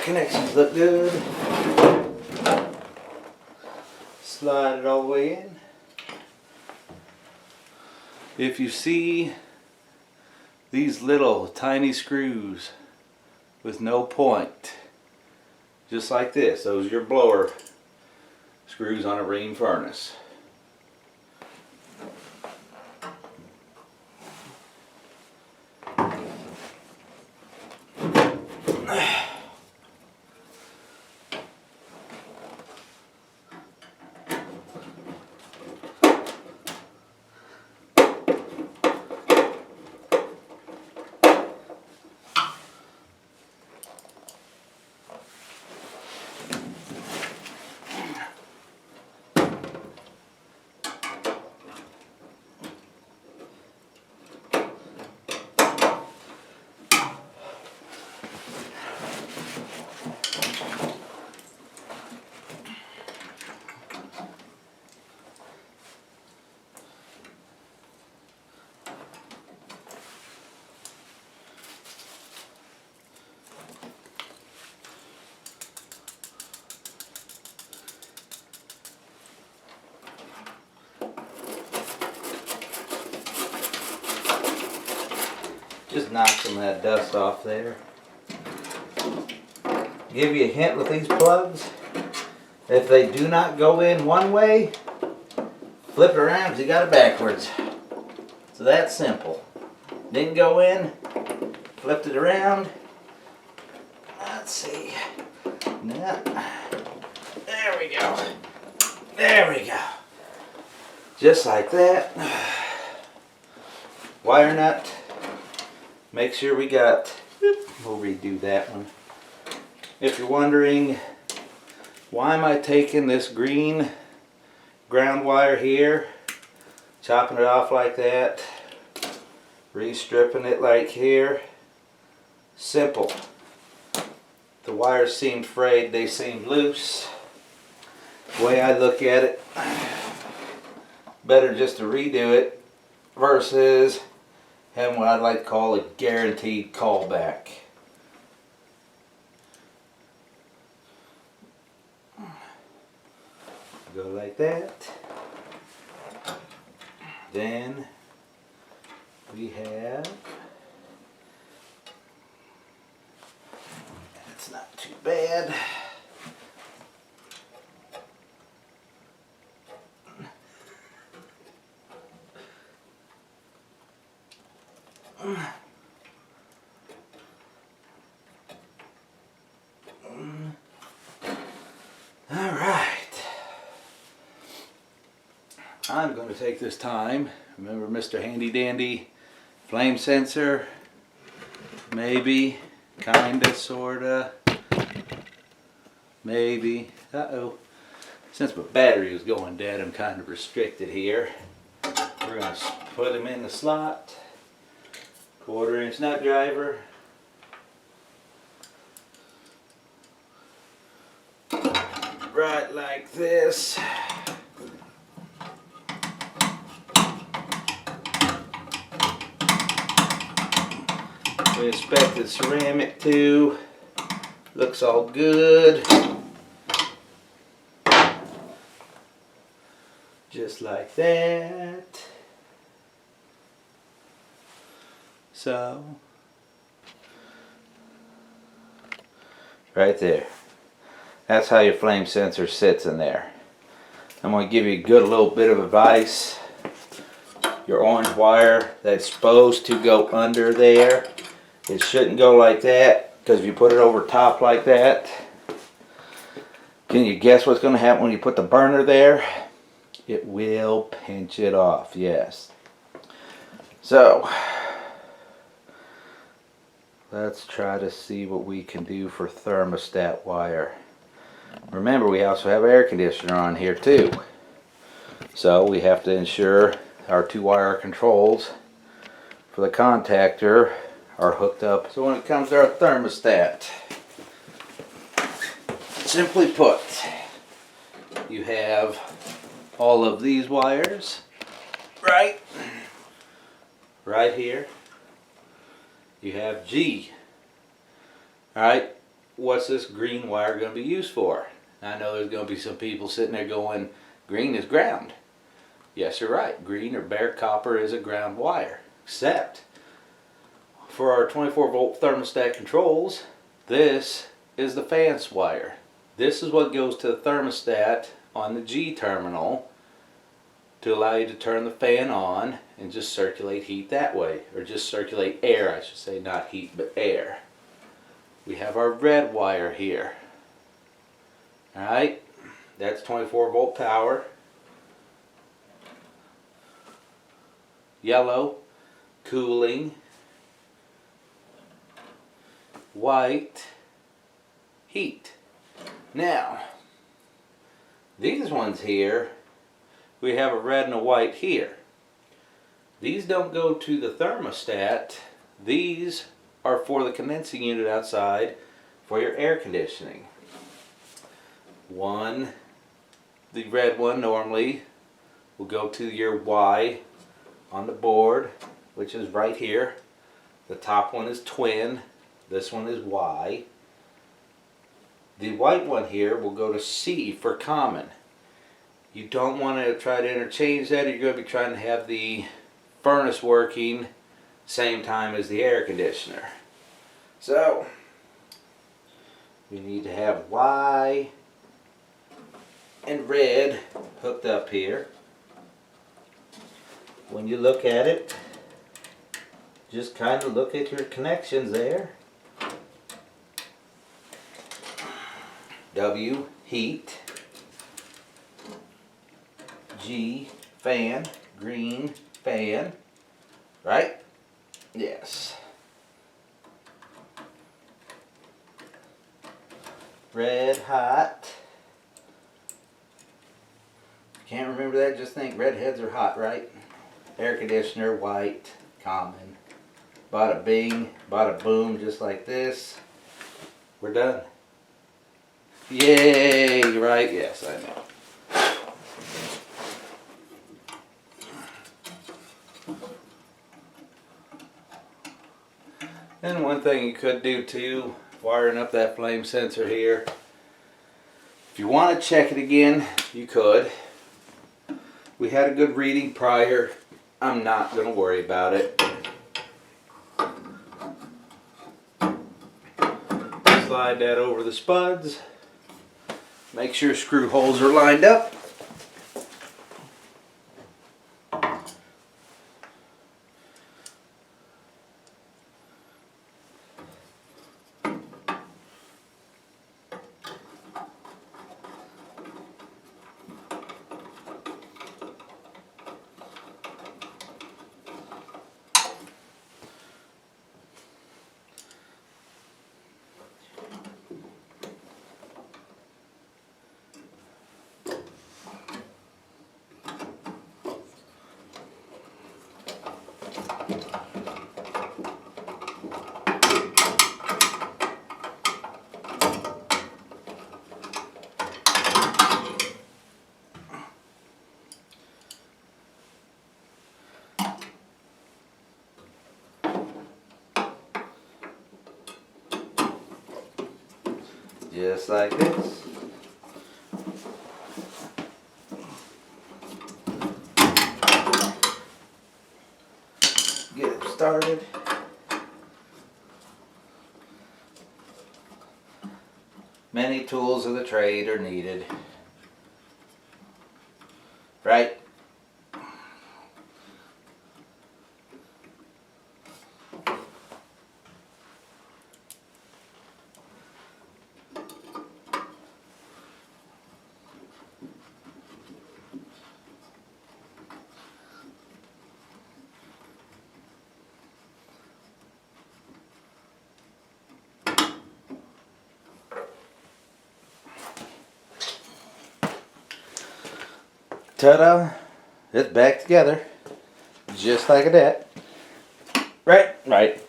connections look good. Slide it all the way in. If you see these little tiny screws with no point, just like this, those are your blower screws on a Rheem furnace. Just knock some of that dust off there. Give you a hint with these plugs. If they do not go in one way, flip it around because you got it backwards. So that's simple. Didn't go in, flipped it around. Let's see. No. There we go. There we go. Just like that. Wire nut. Make sure we got, we'll redo that one. If you're wondering, why am I taking this green ground wire here, chopping it off like that, re-stripping it like here? Simple. The wires seemed frayed, they seemed loose. The way I look at it, better just to redo it versus having what I'd like to call a guaranteed callback. Go like that. Then we have, that's not too bad. Alright, I'm going to take this time, remember Mr. Handy Dandy flame sensor, maybe, kinda, sorta, maybe, since my battery is going dead I'm kind of restricted here. We're going to put them in the slot, 1/4 inch nut driver. Right like this. We inspected ceramic too. Looks all good. Just like that. So, right there. That's how your flame sensor sits in there. I'm going to give you a good little bit of advice. Your orange wire that's supposed to go under there, it shouldn't go like that, because if you put it over top like that, can you guess what's going to happen when you put the burner there? It will pinch it off, yes. So, let's try to see what we can do for thermostat wire. Remember, we also have air conditioner on here too. So we have to ensure our 2-wire controls for the contactor are hooked up. So when it comes to our thermostat, simply put, you have all of these wires right here. You have G. Alright, what's this green wire going to be used for? I know there's going to be some people sitting there going, green is ground. Yes, you're right. Green or bare copper is a ground wire. Except for our 24-volt thermostat controls, this is the fans wire. This is what goes to the thermostat on the G terminal to allow you to turn the fan on and just circulate heat that way. Or just circulate air, I should say, not heat but air. We have our red wire here. Alright, that's 24-volt power. Yellow, cooling. White, heat. Now, these ones here, we have a red and a white here. These don't go to the thermostat. These are for the condensing unit outside for your air conditioning. One, the red one normally will go to your Y on the board, which is right here. The top one is twin. This one is Y. The white one here will go to C for common. You don't want to try to interchange that, or you're going to be trying to have the furnace working same time as the air conditioner. So, we need to have Y and red hooked up here. When you look at it, just kind of look at your connections there. W, heat. G, fan. Green, fan. Right? Yes. Red, hot. Can't remember that, just think redheads are hot, right? Air conditioner, white, common. Bada bing, bada boom, just like this. We're done. Yay, right? Yes, I know. And one thing you could do too, wiring up that flame sensor here. If you want to check it again, you could. We had a good reading prior. I'm not going to worry about it. Slide that over the spuds. Make sure screw holes are lined up. Just like this. Get it started. Many tools of the trade are needed. Right? Ta-da! It's back together. Just like that. Right? Right.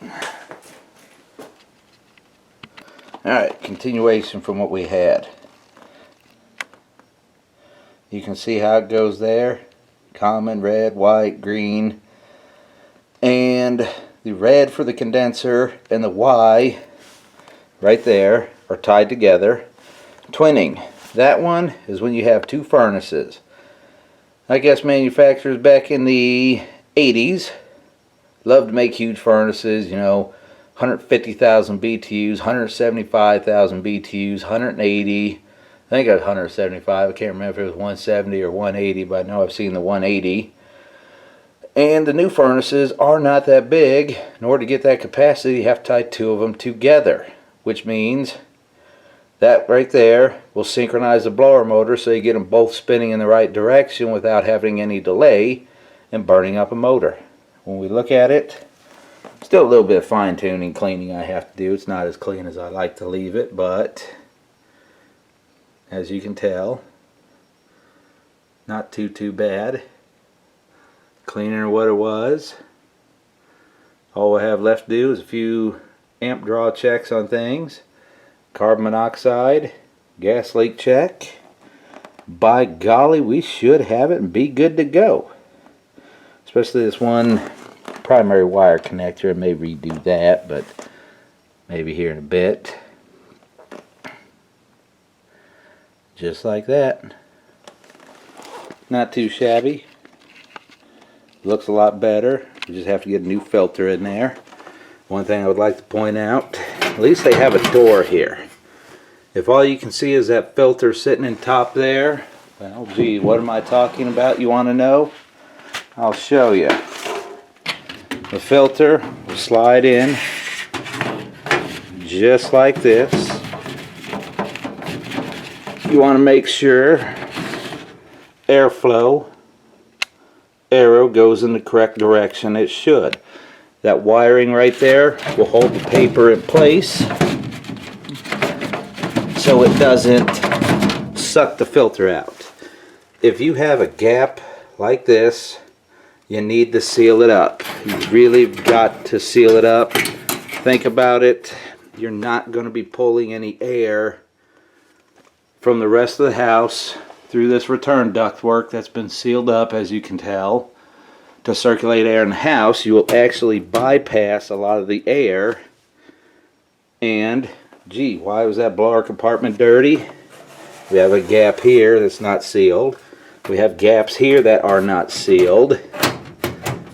Alright, continuation from what we had. You can see how it goes there. Common, red, white, green. And the red for the condenser and the Y right there. are tied together. Twinning. That one is when you have two furnaces. I guess manufacturers back in the 80s loved to make huge furnaces, you know, 150,000 BTUs, 175,000 BTUs, 180. I think it was 175. I can't remember if it was 170 or 180, but I know I've seen the 180. And the new furnaces are not that big. In order to get that capacity, you have to tie two of them together, which means that right there will synchronize the blower motor so you get them both spinning in the right direction without having any delay and burning up a motor. When we look at it, still a little bit of fine-tuning, cleaning I have to do. It's not as clean as I like to leave it, but as you can tell, not too bad. Cleaner than what it was. All I have left to do is a few amp draw checks on things. Carbon monoxide, gas leak check. By golly, we should have it and be good to go. Especially this one primary wire connector. I may redo that, but maybe here in a bit. Just like that. Not too shabby. Looks a lot better. You just have to get a new filter in there. One thing I would like to point out, at least they have a door here. If all you can see is that filter sitting in top there, well, gee, what am I talking about? You want to know? I'll show you. The filter will slide in just like this. You want to make sure airflow arrow goes in the correct direction. It should. That wiring right there will hold the paper in place so it doesn't suck the filter out. If you have a gap like this, you need to seal it up. You really got to seal it up. Think about it. You're not going to be pulling any air from the rest of the house through this return ductwork that's been sealed up, as you can tell. To circulate air in the house, you will actually bypass a lot of the air. And gee, why was that blower compartment dirty? We have a gap here that's not sealed. We have gaps here that are not sealed.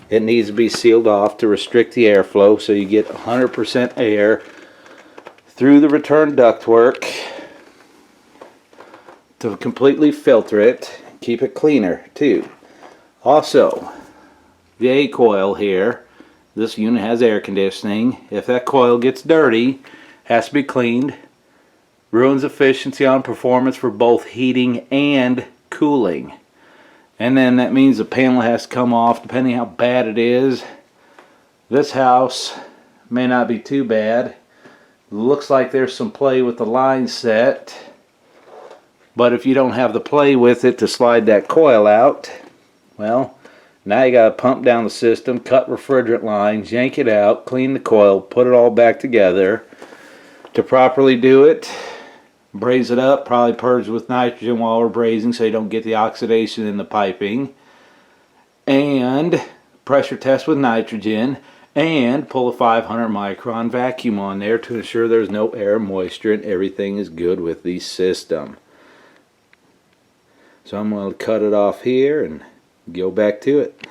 It needs to be sealed off to restrict the airflow so you get 100% air through the return ductwork to completely filter it. Keep it cleaner too. Also, the A coil here, this unit has air conditioning. If that coil gets dirty, has to be cleaned. Ruins efficiency on performance for both heating and cooling. And then that means the panel has to come off depending how bad it is. This house may not be too bad. Looks like there's some play with the line set. But if you don't have the play with it to slide that coil out, well, now you got to pump down the system, cut refrigerant lines, yank it out, clean the coil, put it all back together. To properly do it, braze it up, probably purge with nitrogen while we're brazing so you don't get the oxidation in the piping. And pressure test with nitrogen. And pull a 500 micron vacuum on there to ensure there's no air moisture and everything is good with the system. So I'm going to cut it off here and go back to it.